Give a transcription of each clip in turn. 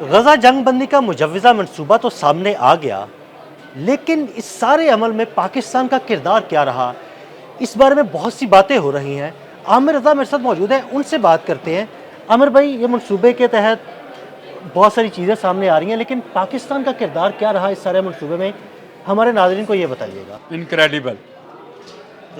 गजा जंग बंदी का मुजव्वज़ा मंसूबा तो सामने आ गया, लेकिन इस सारे अमल में पाकिस्तान का किरदार क्या रहा, इस बारे में बहुत सी बातें हो रही हैं। आमिर रज़ा मेरे साथ मौजूद हैं, उनसे बात करते हैं। आमिर भाई, ये मंसूबे के तहत बहुत सारी चीज़ें सामने आ रही हैं, लेकिन पाकिस्तान का किरदार क्या रहा इस सारे मंसूबे में, हमारे नाज़रीन को ये बताइएगा। इनक्रेडिबल,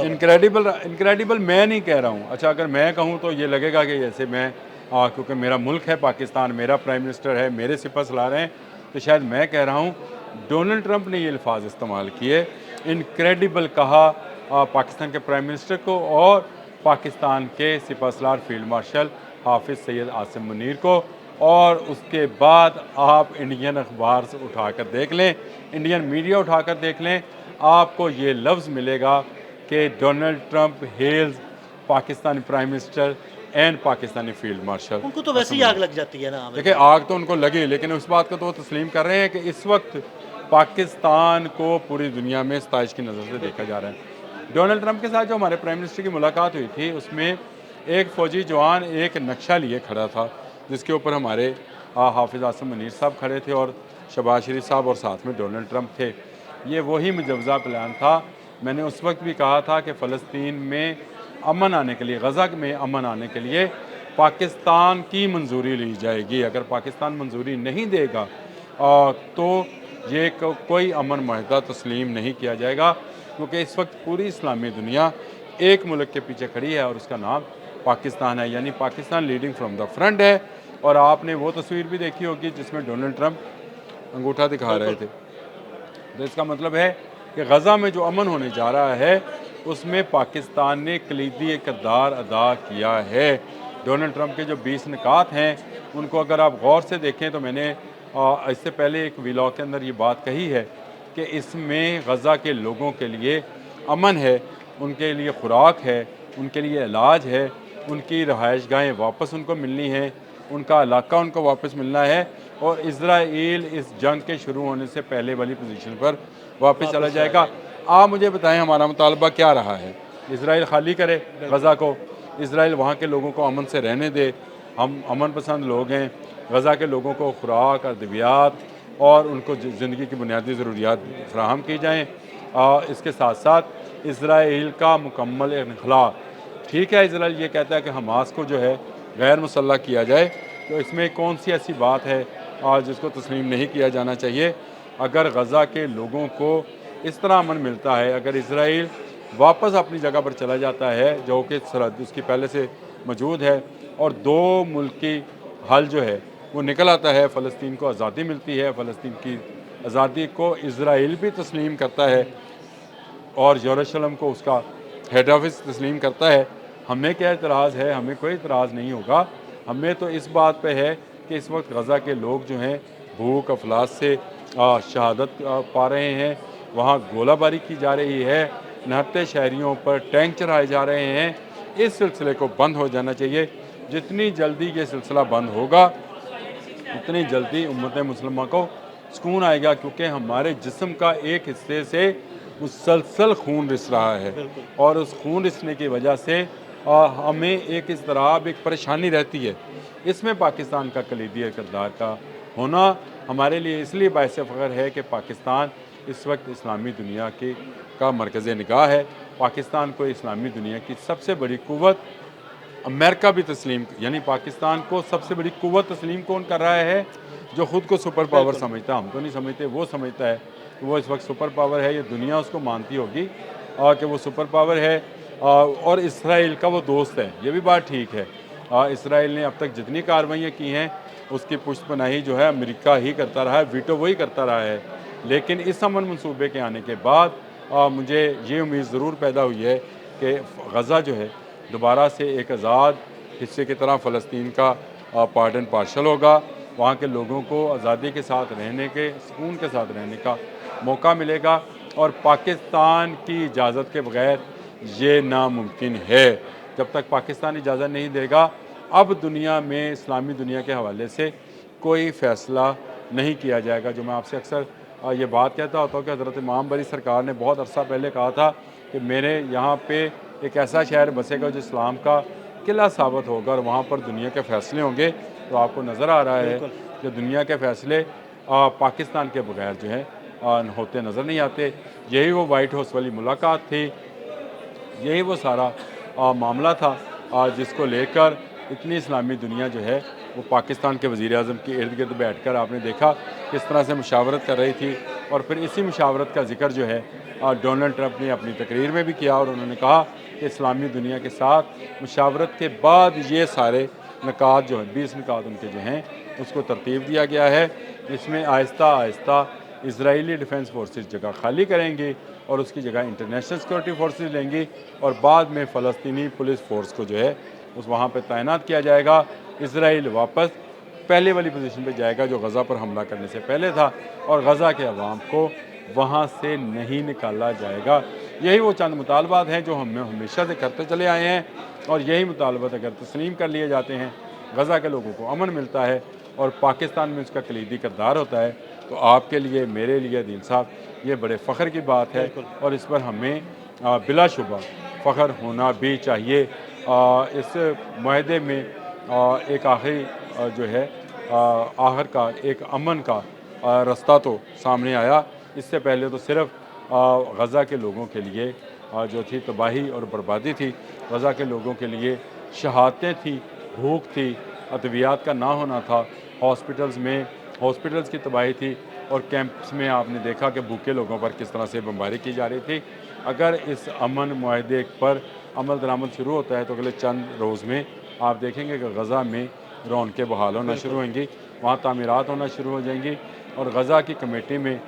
इनक्रेडिबल, इनक्रेडिबल मैं नहीं कह रहा हूँ। अच्छा, अगर मैं कहूँ तो ये लगेगा कि जैसे मैं क्योंकि मेरा मुल्क है पाकिस्तान, मेरा प्राइम मिनिस्टर है, मेरे सिपह सलार हैं, तो शायद मैं कह रहा हूँ। डोनाल्ड ट्रंप ने ये अल्फाज इस्तेमाल किए, इनक्रेडिबल कहा पाकिस्तान के प्राइम मिनिस्टर को और पाकिस्तान के सिपह सलार फील्ड मार्शल हाफिज़ सैयद आसिम मुनीर को। और उसके बाद आप इंडियन अखबार से उठाकर देख लें, इंडियन मीडिया उठाकर देख लें, आपको ये लफ्ज़ मिलेगा कि Donald Trump hails Pakistani prime minister and Pakistani field marshal. उनको तो वैसे ही आग लग जाती है ना आमिर देखिए, भाई। आग तो उनको लगी, लेकिन उस बात को तो वो तस्लीम कर रहे हैं कि इस वक्त पाकिस्तान को पूरी दुनिया में सताइश की नज़र से देखा जा रहा है। डोनाल्ड ट्रंप के साथ जो हमारे प्राइम मिनिस्टर की मुलाकात हुई थी, उसमें एक फ़ौजी जवान एक नक्शा लिए खड़ा था, जिसके ऊपर हमारे हाफिज़ आसिम मुनीर साहब खड़े थे और शहबाज शरीफ साहब, और साथ में डोनाल्ड ट्रंप थे। ये वही मुजव्वज़ा प्लान था। मैंने उस वक्त भी कहा था कि फ़लस्तीन में अमन आने के लिए, गज़ा में अमन आने के लिए पाकिस्तान की मंजूरी ली जाएगी। अगर पाकिस्तान मंजूरी नहीं देगा तो ये कोई अमन माहिदा तस्लीम नहीं किया जाएगा, क्योंकि इस वक्त पूरी इस्लामी दुनिया एक मुल्क के पीछे खड़ी है और उसका नाम पाकिस्तान है। यानी Pakistan leading from the front है। और आपने वो तस्वीर भी देखी होगी जिसमें डोनाल्ड ट्रंप अंगूठा दिखा रहे थे। तो इसका मतलब है कि गज़ा में जो अमन होने जा रहा है, उसमें पाकिस्तान ने कलीदी किरदार अदा किया है। डोनाल्ड ट्रंप के जो 20 निकात हैं, उनको अगर आप गौर से देखें तो मैंने इससे पहले एक व्लॉग के अंदर ये बात कही है कि इसमें गज़ा के लोगों के लिए अमन है, उनके लिए खुराक है, उनके लिए इलाज है, उनकी रहाइश गाहें वापस उनको मिलनी है, उनका इलाका उनको वापस मिलना है, और इज़राइल इस जंग के शुरू होने से पहले वाली पोजीशन पर वापस चला जाएगा। आप मुझे बताएं, हमारा मुतालबा क्या रहा है? इज़राइल खाली करे गज़ा को, इज़राइल वहाँ के लोगों को अमन से रहने दे। हम अमन पसंद लोग हैं। गज़ा के लोगों को खुराक, अद्वियात और उनको ज़िंदगी की बुनियादी ज़रूरियात फ़राहम की जाएँ। इसके साथ साथ इज़राइल का मुकम्मल इन्खला। ठीक है, इज़राइल ये कहता है कि हमास को जो है गैर मुसल्लह किया जाए, तो इसमें कौन सी ऐसी बात है जिसको तस्लीम नहीं किया जाना चाहिए? अगर गज़ा के लोगों को इस तरह अमन मिलता है, अगर इज़राइल वापस अपनी जगह पर चला जाता है जो कि सरहद उसकी पहले से मौजूद है, और दो मुल्की हल जो है वो निकल आता है, फ़लस्तीन को आज़ादी मिलती है, फ़लस्तीन की आज़ादी को इज़राइल भी तस्लीम करता है और यरूशलेम को उसका हेड ऑफिस तस्लीम करता है, हमें क्या एतराज़ है? हमें कोई एतराज़ नहीं होगा। हमें तो इस बात पे है कि इस वक्त गज़ा के लोग जो हैं भूख अफलास से शहादत पा रहे हैं, वहाँ गोलाबारी की जा रही है, निहत्थे शहरियों पर टैंक चढ़ाए जा रहे हैं। इस सिलसिले को बंद हो जाना चाहिए। जितनी जल्दी ये सिलसिला बंद होगा, उतनी जल्दी उम्मत मुसलमान को सुकून आएगा, क्योंकि हमारे जिस्म का एक हिस्से से मुसलसल खून रिस रहा है, और उस खून रिसने की वजह से हमें एक इज़्तिराब, एक परेशानी रहती है। इसमें पाकिस्तान का कलीदी किरदार का होना हमारे लिए इसलिए बाइस फ़ख्र है कि पाकिस्तान इस वक्त इस्लामी दुनिया की का मरकज़ निगाह है। पाकिस्तान को इस्लामी दुनिया की सबसे बड़ी क़ुव्वत अमेरिका भी तस्लीम, यानी पाकिस्तान को सबसे बड़ी क़ुव्वत तस्लीम कौन कर रहा है? जो ख़ुद को सुपर पावर समझता है। हम तो नहीं समझते, वो समझता है कि वो इस वक्त सुपर पावर है। ये दुनिया उसको मानती होगी कि वो सुपर पावर है, और इसराइल का वो दोस्त है। ये भी बात ठीक है। इसराइल ने अब तक जितनी कार्रवाइयाँ की हैं, उसकी पुष्टपनाही जो है अमेरिका ही करता रहा है, वीटो वही करता रहा है। लेकिन इस अमन मनसूबे के आने के बाद मुझे ये उम्मीद ज़रूर पैदा हुई है कि गज़ा जो है दोबारा से एक आज़ाद हिस्से की तरह फ़लस्तीन का पार्ट एंड पार्शल होगा। वहाँ के लोगों को आज़ादी के साथ रहने के, सुकून के साथ रहने का मौका मिलेगा, और पाकिस्तान की इजाज़त के बग़ैर ये नामुमकिन है। जब तक पाकिस्तान इजाज़त नहीं देगा, अब दुनिया में इस्लामी दुनिया के हवाले से कोई फ़ैसला नहीं किया जाएगा। जो मैं आपसे अक्सर ये बात कहता होता हूँ कि हज़रत इमाम बरी सरकार ने बहुत अरसा पहले कहा था कि मेरे यहाँ पे एक ऐसा शहर बसेगा जो इस्लाम का किला साबित होगा, और वहाँ पर दुनिया के फ़ैसले होंगे। तो आपको नज़र आ रहा है कि दुनिया के फैसले पाकिस्तान के बगैर जो है होते नज़र नहीं आते। यही वो वाइट हाउस वाली मुलाकात थी, यही वो सारा मामला था जिसको लेकर इतनी इस्लामी दुनिया जो है वो पाकिस्तान के वज़ीर आज़म के इर्द गिर्द बैठ कर आपने देखा किस तरह से मुशावरत कर रही थी। और फिर इसी मुशावरत का जिक्र जो है डोनाल्ड ट्रंप ने अपनी तकरीर में भी किया और उन्होंने कहा कि इस्लामी दुनिया के साथ मुशावरत के बाद ये सारे निकात जो हैं 20 निकात उनके जो हैं उसको तरतीब दिया गया है। इसमें Aahista Aahista Israeli defence forces जगह खाली करेंगी और उसकी जगह इंटरनेशनल सिक्योरिटी फोर्सेस लेंगी और बाद में फ़लस्तीनी पुलिस फोर्स को जो है उस वहाँ पे तैनात किया जाएगा। इसराइल वापस पहले वाली पोजीशन पे जाएगा जो गज़ा पर हमला करने से पहले था और गज़ा के अवाम को वहाँ से नहीं निकाला जाएगा। यही वो चंद मुतालबात हैं जो हम हमेशा से करते चले आए हैं और यही मुतालबात अगर तस्लीम कर लिए जाते हैं गज़ा के लोगों को अमन मिलता है और पाकिस्तान में उसका कलीदी किरदार होता है तो आपके लिए मेरे लिए दिल साहब ये बड़े फ़ख्र की बात है और इस पर हमें बिलाशुबा फ़ख्र होना भी चाहिए। इस माहदे में एक आखिरी जो है आखिर का एक अमन का रास्ता तो सामने आया। इससे पहले तो सिर्फ गज़ा के लोगों के लिए जो थी तबाही और बर्बादी थी, गज़ा के लोगों के लिए शहादतें थी, भूख थी, अद्वियात का ना होना था, हॉस्पिटल्स की तबाही थी और कैंप्स में आपने देखा कि भूखे लोगों पर किस तरह से बमबारी की जा रही थी। अगर इस अमन मुआहदे पर अमल दरामद शुरू होता है तो अगले चंद रोज़ में आप देखेंगे कि गज़ा में रौनकें बहाल होना शुरू होंगी, वहाँ तामीरात होना शुरू हो जाएंगी और गज़ा की कमेटी में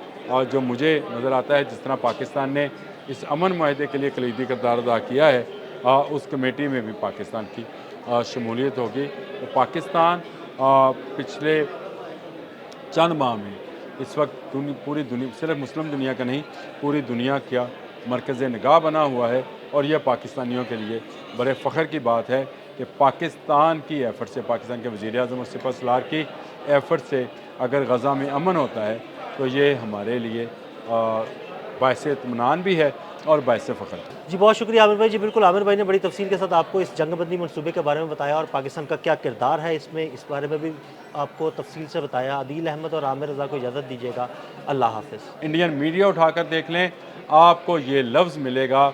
जो मुझे नज़र आता है जिस तरह पाकिस्तान ने इस अमन मुआहदे के लिए कलीदी किरदार अदा किया है उस कमेटी में भी पाकिस्तान की शमूलियत होगी। तो पाकिस्तान पिछले चंद माह में इस वक्त पूरी दुनिया सिर्फ मुस्लिम दुनिया का नहीं पूरी दुनिया का मरकज़ निगाह बना हुआ है और यह पाकिस्तानियों के लिए बड़े फ़ख्र की बात है कि पाकिस्तान की एफ़र्ट से पाकिस्तान के वज़ीर आज़म और सिपह सलार की एफ़र्ट से अगर गज़ा में अमन होता है तो ये हमारे लिए बाइस इत्मीनान भी है और बाइस फ़ख्र। जी बहुत शुक्रिया आमिर भाई। जी बिल्कुल, आमिर भाई ने बड़ी तफसील के साथ आपको इस जंगबंदी मनसूबे के बारे में बताया और पाकिस्तान का क्या किरदार है इसमें, इस बारे में भी आपको तफसील से बताया। आदिल अहमद और आमिर रज़ा को इजाज़त दीजिएगा। अल्लाह हाफ़िज़। इंडियन मीडिया उठाकर देख लें, आपको ये लफ्ज़ मिलेगा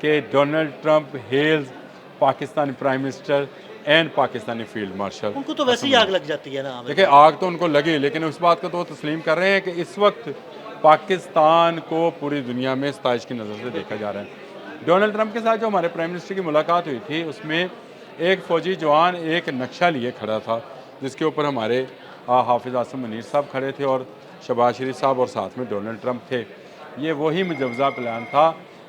कि Donald Trump hails Pakistani prime minister and Pakistani field marshal. उनको तो वैसे ही आग लग जाती है ना आमिर देखिए आग तो उनको लगी, लेकिन उस बात को तो तस्लीम कर रहे हैं कि इस वक्त पाकिस्तान को पूरी दुनिया में सताइश की नज़र से देखा जा रहा है। डोनाल्ड ट्रंप के साथ जो हमारे प्राइम मिनिस्टर की मुलाकात हुई थी उसमें एक फ़ौजी जवान एक नक्शा लिए खड़ा था जिसके ऊपर हमारे हाफिज़ आसिम मुनीर साहब खड़े थे और शहबाज शरीफ साहब और साथ में डोनाल्ड ट्रंप थे। ये वही मुजवज़ा प्लान था।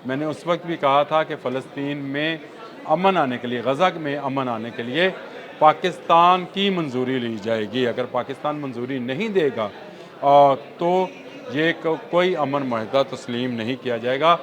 मैंने उस वक्त भी कहा था कि फ़लस्तीन में अमन आने के लिए, गज़ा में अमन आने के लिए पाकिस्तान की मंजूरी ली जाएगी। अगर पाकिस्तान मंजूरी नहीं देगा तो ये कोई अमन मुआहदा तस्लीम नहीं किया जाएगा।